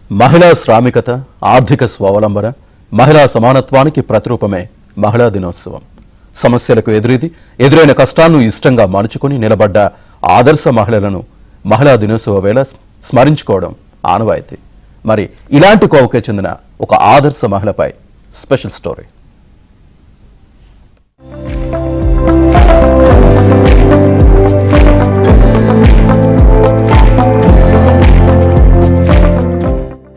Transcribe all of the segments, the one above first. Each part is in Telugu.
మహిళా శ్రామికత, ఆర్థిక స్వావలంబన, మహిళా సమానత్వానికి ప్రతిరూపమే మహిళా దినోత్సవం. సమస్యలకు ఎదురైన కష్టాలను ఇష్టంగా మలుచుకుని నిలబడ్డ ఆదర్శ మహిళలను మహిళా దినోత్సవ వేళ స్మరించుకోవడం ఆనవాయితీ. మరి ఇలాంటి కోవకే చెందిన ఒక ఆదర్శ మహిళపై స్పెషల్ స్టోరీ.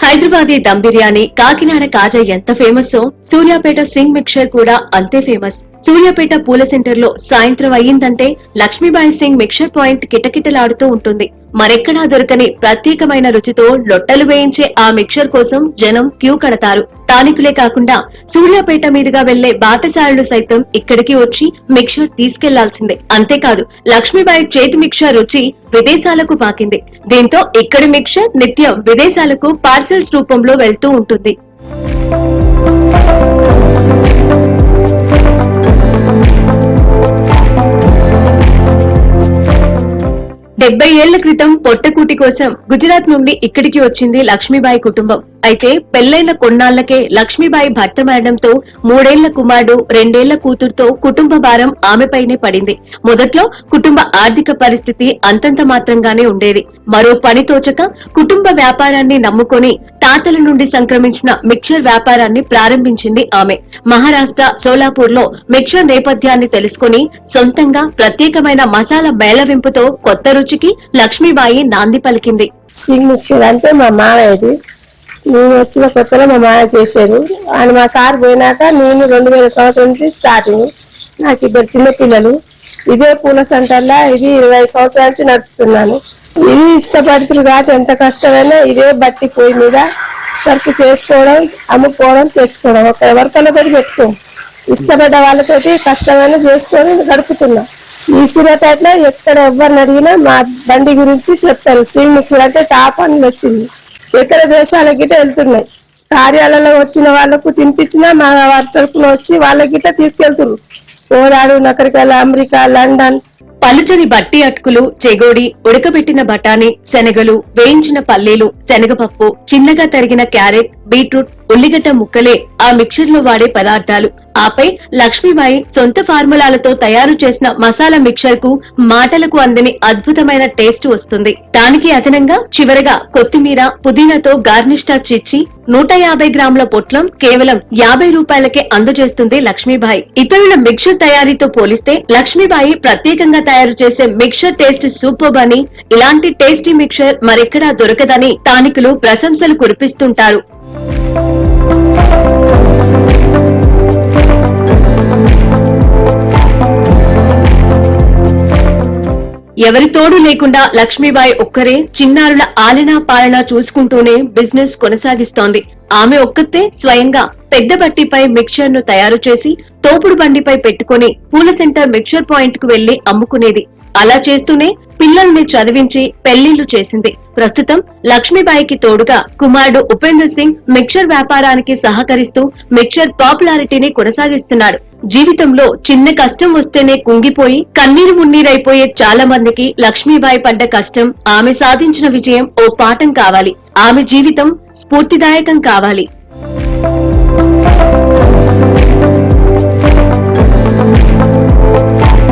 హైదరాబాదీ దమ్ బిర్యానీ, కాకినాడ కాజా ఎంత ఫేమస్, సూర్యాపేట సింగ్ మిక్చర్ కూడా అంతే ఫేమస్. సూర్యాపేట పూల సెంటర్ లో సాయంత్రం అయ్యిందంటే లక్ష్మీబాయి సింగ్ మిక్చర్ పాయింట్ కిటకిటలాడుతూ ఉంటుంది. మరెక్కడా దొరకని ప్రత్యేకమైన రుచితో లొట్టలు వేయించే ఆ మిక్చర్ కోసం జనం క్యూ కడతారు. స్థానికులే కాకుండా సూర్యాపేట మీదుగా వెళ్లే బాటసారులు సైతం ఇక్కడికి వచ్చి మిక్చర్ తీసుకెళ్లాల్సిందే. అంతేకాదు, లక్ష్మీబాయి చేతి మిక్చర్ రుచి విదేశాలకు పాకింది. దీంతో ఇక్కడి మిక్చర్ నిత్యం విదేశాలకు పార్సెల్స్ రూపంలో వెళ్తూ ఉంటుంది. 70 ఏళ్ల క్రితం పొట్టకూటి కోసం గుజరాత్ నుండి ఇక్కడికి వచ్చింది లక్ష్మీబాయి కుటుంబం. అయితే పెళ్లైన కొన్నాళ్లకే లక్ష్మీబాయి భర్త మరణంతో 3 ఏళ్ల కుమారుడు, 2 ఏళ్ల కూతురుతో కుటుంబ భారం ఆమెపైనే పడింది. మొదట్లో కుటుంబ ఆర్థిక పరిస్థితి అంతంత మాత్రంగానే ఉండేది. మరో పని తోచక కుటుంబ వ్యాపారాన్ని నమ్ముకొని తాతల నుండి సంక్రమించిన మిక్చర్ వ్యాపారాన్ని ప్రారంభించింది ఆమె. మహారాష్ట్ర సోలాపూర్ లో మిక్చర్ నేపథ్యాన్ని తెలుసుకుని సొంతంగా ప్రత్యేకమైన మసాలా మేళవింపుతో కొత్త రుచికి లక్ష్మీబాయి నాంది పలికింది. సింగ్ మిక్చర్ అంటే మా మామయ్యది. నేను వచ్చిన కొత్తలో మా మామయ్య చేశారు. ఆయన మా సార్ పోయినాక నేను 2000 సంవత్సరం నుంచి స్టార్టింగ్. నాకు 2 చిన్న పిల్లలు. ఇదే పూల సెంటర్లో ఇది 20 సంవత్సరాల నుంచి నడుపుతున్నాను. ఇది ఇష్టపడుతున్నారు కాబట్టి ఎంత కష్టమైనా ఇదే బట్టి పొయ్యి మీద సరుకు చేసుకోవడం, అమ్ముకోవడం, తెచ్చుకోవడం. ఎవరికైనా పెట్టుకోం. ఇష్టపడ్డ వాళ్ళతోటి కష్టమైన చేసుకొని గడుపుతున్నా. ఈ సూర్యాపేటలో ఎక్కడ ఎవరిని అడిగినా మా బండి గురించి చెప్తారు. సింగ్ మిక్చర్ అంటే టాప్ అని వచ్చింది. ఇతర దేశాల గిట్ట వెళ్తున్నాయి. కార్యాలయంలో వచ్చిన వాళ్ళకు తినిపించినా మా వారి తరపున వచ్చి వాళ్ళ గిట్ట తీసుకెళ్తున్నారు. Kodad, Nakrekal, America, London. పలుచని బట్టి అటుకులు, చెగోడి, ఉడకబెట్టిన బఠానీ, శనగలు, వేయించిన పల్లీలు, శనగపప్పు, చిన్నగా తరిగిన క్యారెట్, బీట్రూట్, ఉల్లిగడ్డ ముక్కలే ఆ మిక్చర్ లో వాడే పదార్థాలు. ఆపై లక్ష్మీబాయి సొంత ఫార్ములాలతో తయారు చేసిన మసాలా మిక్చర్ కు మాటలకు అందని అద్భుతమైన టేస్ట్ వస్తుంది. దానికి అదనంగా చివరగా కొత్తిమీర, పుదీనాతో గార్నిష్ టచ్ ఇచ్చి 150 గ్రాముల పొట్లం కేవలం 50 రూపాయలకే అందజేస్తుంది లక్ష్మీబాయి. ఇతరుల మిక్చర్ తయారీతో పోలిస్తే లక్ష్మీబాయి ప్రత్యేకంగా తయారు చేసే మిక్చర్ టేస్ట్ సూపర్బ్ అని, ఇలాంటి టేస్టీ మిక్చర్ మరెక్కడా దొరకదని స్థానికులు ప్రశంసలు కురిపిస్తుంటారు. ఎవరి తోడు లేకుండా లక్ష్మీబాయి ఒక్కరే చిన్నారుల ఆలనా పాలనా చూసుకుంటూనే బిజినెస్ కొనసాగిస్తోంది. ఆమె ఒక్కతే స్వయంగా పెద్ద బట్టిపై మిక్చర్ ను తయారు చేసి తోపుడు బండిపై పెట్టుకుని పూల సెంటర్ మిక్చర్ పాయింట్ కు వెళ్లి అమ్ముకునేది. అలా చేస్తూనే పిల్లల్ని చదివించి పెళ్లిళ్లు చేసింది. ప్రస్తుతం లక్ష్మీబాయికి తోడుగా కుమారుడు ఉపేందర్ సింగ్ మిక్చర్ వ్యాపారానికి సహకరిస్తూ మిక్చర్ పాపులారిటీని కొనసాగిస్తున్నాడు. జీవితంలో చిన్న కష్టం వస్తేనే కుంగిపోయి కన్నీరు మున్నీరైపోయే చాలా మందికి లక్ష్మీబాయి పడ్డ కష్టం, ఆమె సాధించిన విజయం ఓ పాఠం కావాలి. ఆమె జీవితం స్ఫూర్తిదాయకం కావాలి.